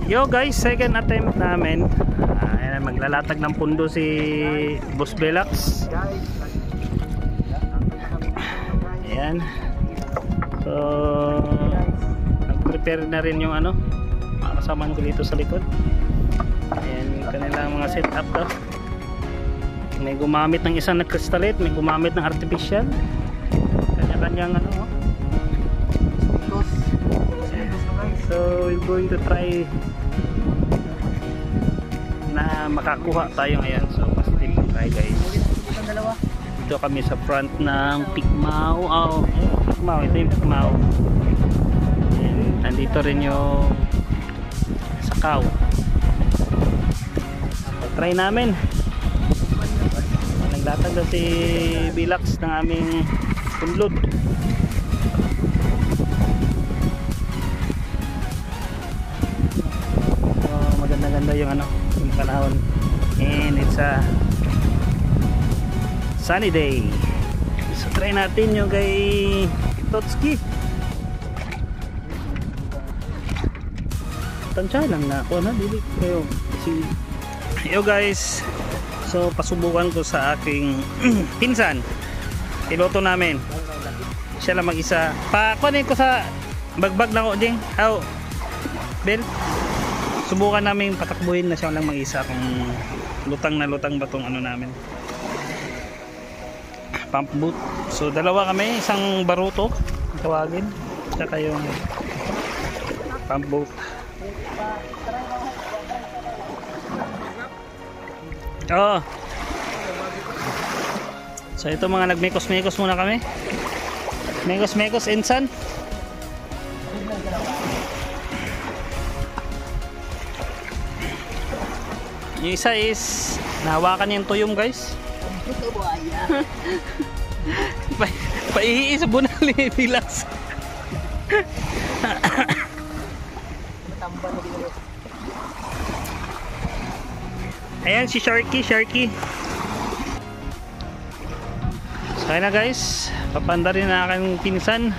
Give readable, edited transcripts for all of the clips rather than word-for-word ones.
Yo guys, second attempt namin. Ayan, maglalatag ng pundo si Boss Belax. Ayan. So, nag-prepare na rin yung ano, mga kasamaan ko dito sa likod. Ayan, yung kanilang mga setup daw. May gumamit ng isang na crystallite, may gumamit ng artificial. Kanya-kanyang ano. So, we're going to try na makakuha tayo ngayon. So, positive try guys. Dito kami sa front ng Pigmao. Pigmao, ito yung Pigmao. And nandito rin yung Sakaw. So, try namin. Naglatag na si Belax ng aming punlod. Maganda yung ano, yung panahon, and it's a sunny day. So try natin yung kay Totski. Tansya lang na ako na dili kayo si yo guys. So pasubukan ko sa aking pinsan, piloto namin, siya lang mag-isa. Pakunin ko sa bagbag na ko ding how Bel. Subukan namin patakbuhin na siya lang mag-isa kung lutang na lutang ba tong ano namin, pump boot. So dalawa kami, isang baruto tawagin, saka yung pump boot. Oh. So ito mga nagmekos-mekos muna kami. Mekos-mekos insan. Yung isa is nahawakan niya yung tuyom guys. Paihi sa bunali Belax. Ayan si Sharky. So na guys, papanda rin na aking pinsan.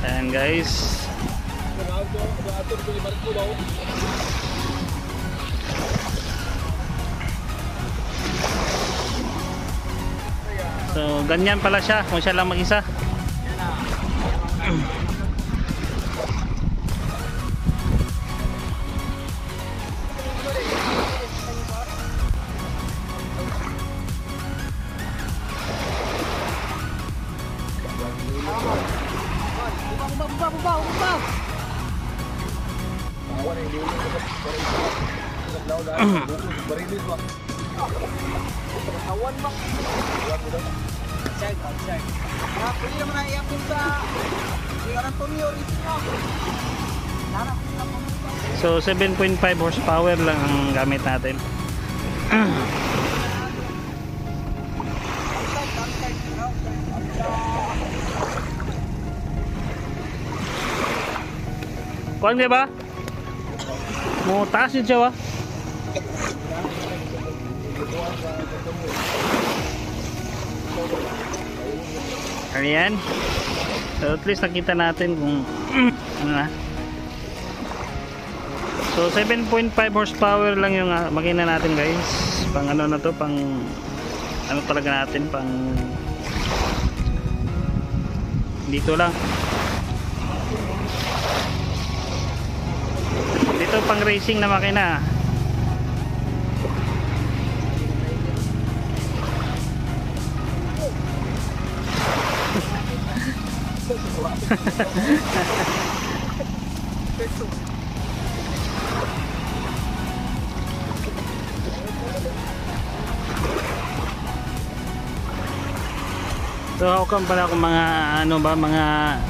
Ayan guys. So ganyan pala siya kung siya lang mag-isa. So 7.5 horsepower lang ang gamit natin. Kuan nga ba? Mo taas yun siya ba? Ayan. So at least nakita natin kung ano na. So 7.5 horsepower lang yung makina natin guys. Pang ano na to, pang ano talaga natin, pang dito lang. Dito pang racing na makina. So how come pala kung mga ano ba, mga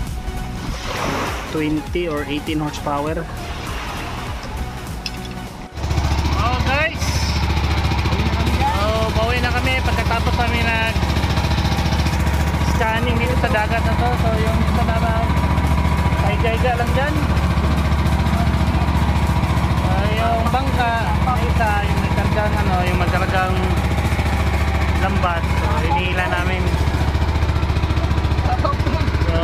20 or 18 horsepower. Oh guys, so bawi na kami pagkatapos kami nag scanning dito sa dagat na to. So yung isa na ay lang dyan, yung bangka, isa yung may makargang ano, yung makargang lambat. So hinihila namin. So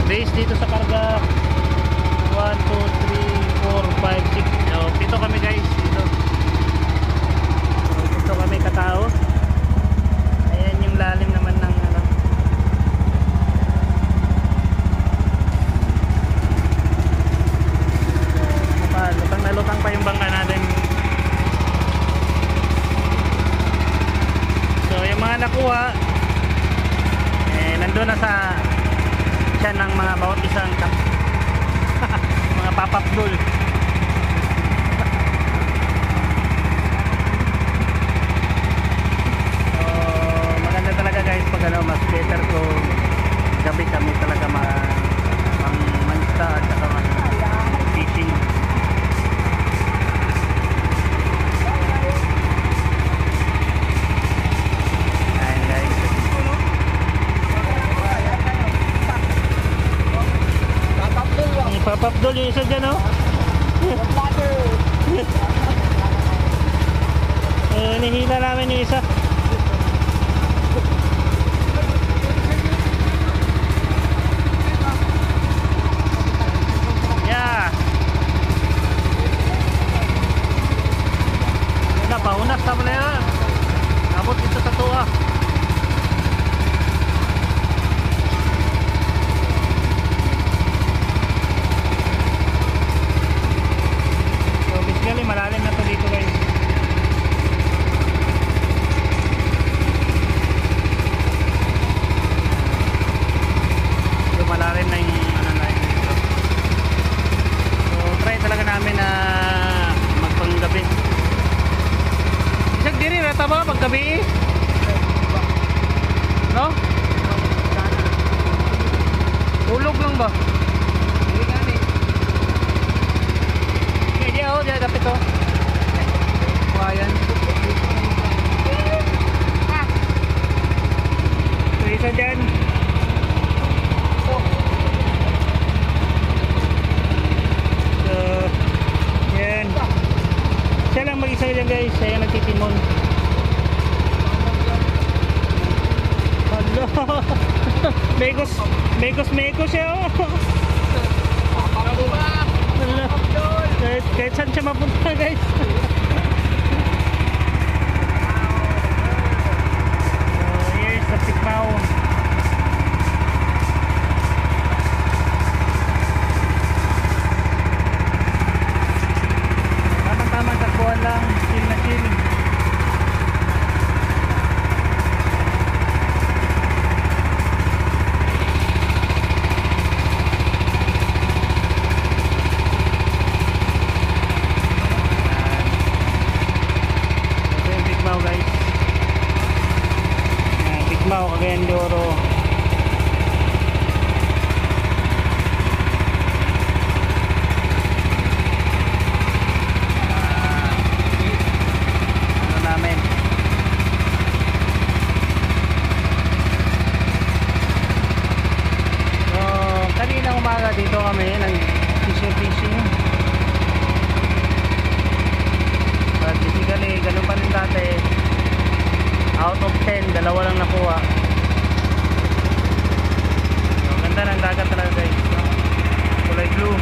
base dito sa karga 1, 2, 3, 4, 5, 6. So pito kami guys dito. So pito kami katao. Ayan yung lalim naman ng ano. Lutang na lutang pa yung bangka natin. So yung mga nakuha nandun na sa tiyan ng mga bawat isang mga papapdol. So maganda talaga guys pag ano, mas better kung gabi kami talaga manista at saka fishing. Papapdol yung isa dyan, oh. Nihila namin yung isa. Yeah. Paunas na pala yun. Abot dito sa tuwa. Malalim na to dito guys. So malalim na yung ano na dito. So try talaga namin na magpanggabi. Isang diri rata ba paggabi? No? Ulog lang ba? Oh, dia dapat to. Ayan. So, isa dyan. So, yan. Siya lang mag-isa dyan guys. Siya yung nagtitimon. Hello. Mekos siya oh. Kahit saan siya mapunta guys. So here's the Tikmao. Tamang-tamang takbuhan lang. Chill na chill. Tikmao, Cagayan de Oro. Ano namin? So, kanina umaga dito kami nag-fishing. But basically, ganun pa rin dati. Out of 10, dalawa lang nakuha. So, ganda ng dagat talaga guys. Kulay blue.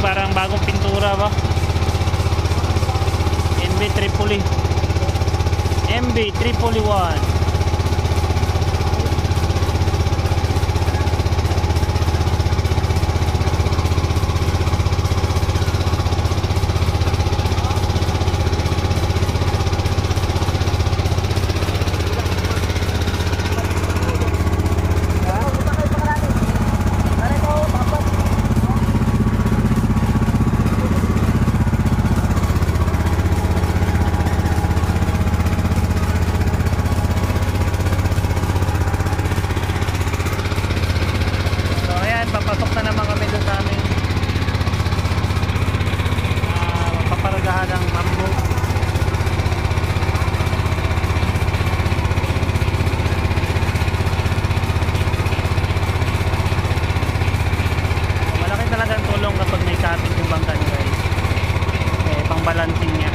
Parang bagong pintura ba? MB Tripoli. MB Tripoli 1. pasok na naman kami doon sa aming paparadahan ng Mambo. Malaki talaga ang tulong kapag may cutting yung bangka nyo guys. Pang balancing niya.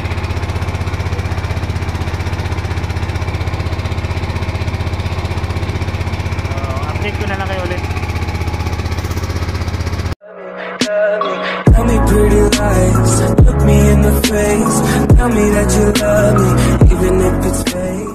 Update ko na lang kayo ulit. Tell me pretty lies, look me in the face, tell me that you love me, even if it's fake.